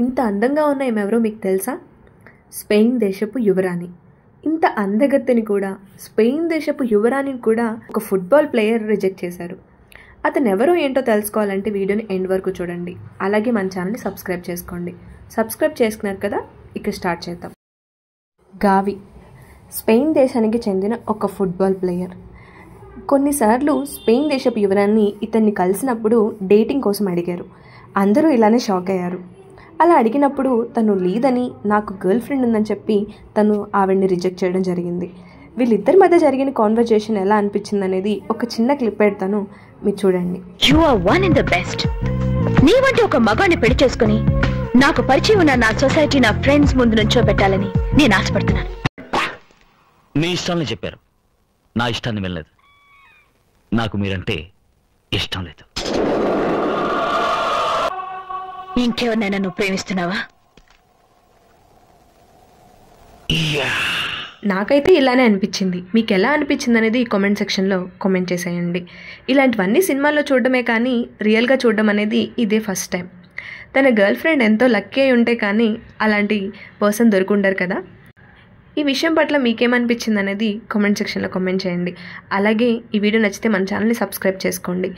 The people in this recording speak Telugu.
ఇంత అందంగా ఉన్న ఈమెవరో మీకు తెలుసా? స్పెయిన్ దేశపు యువరాణి. ఇంత అందగత్తెని కూడా, స్పెయిన్ దేశపు యువరాణిని కూడా ఒక ఫుట్బాల్ ప్లేయర్ రిజెక్ట్ చేశారు. అతను ఎవరో ఏంటో తెలుసుకోవాలంటే వీడియోని ఎండ్ వరకు చూడండి. అలాగే మన ఛానల్ని సబ్స్క్రైబ్ చేసుకోండి. సబ్స్క్రైబ్ చేసుకున్నారు కదా, ఇక స్టార్ట్ చేద్దాం. గావి స్పెయిన్ దేశానికి చెందిన ఒక ఫుట్బాల్ ప్లేయర్. కొన్నిసార్లు స్పెయిన్ దేశపు యువరాణి ఇతన్ని కలిసినప్పుడు డేటింగ్ కోసం అడిగారు. అందరూ ఇలానే షాక్ అయ్యారు. అలా అడిగినప్పుడు తను లేదని, నాకు గర్ల్ ఫ్రెండ్ ఉందని చెప్పి తను ఆవిడ్ని రిజెక్ట్ చేయడం జరిగింది. వీళ్ళిద్దరి మధ్య జరిగిన కాన్వర్జేషన్ ఎలా అనిపించింది అనేది ఒక చిన్న క్లిప్ పెడతాను, మీరు చూడండి. You are one in the best. నీ వంటి ఒక మగాన్ని పెళ్లి చేసుకుని నాకు పరిచయం ఉన్న నా సొసైటీ నా ఫ్రెండ్స్ ముందు నుంచో పెట్టాలని నేను ఆశపడుతున్నాను. మీ ఇష్టాన్ని చెప్పారు, నా ఇష్టాన్ని వినలేదు. నాకు మీరంటే ఇష్టం లేదు. ఇంకెవరినైనా నువ్వు ప్రేమిస్తున్నావా? నాకైతే ఇలానే అనిపించింది. మీకు ఎలా అనిపించింది అనేది ఈ కామెంట్ సెక్షన్లో కామెంట్ చేసేయండి. ఇలాంటివన్నీ సినిమాల్లో చూడడమే కానీ రియల్గా చూడడం అనేది ఇదే ఫస్ట్ టైం. తన గర్ల్ ఫ్రెండ్ ఎంతో లక్కీ అయి ఉంటే కానీ అలాంటి పర్సన్ దొరుకుంటారు కదా. ఈ విషయం పట్ల మీకేమనిపించింది అనేది కామెంట్ సెక్షన్లో కామెంట్ చేయండి. అలాగే ఈ వీడియో నచ్చితే మన ఛానల్ని సబ్స్క్రైబ్ చేసుకోండి.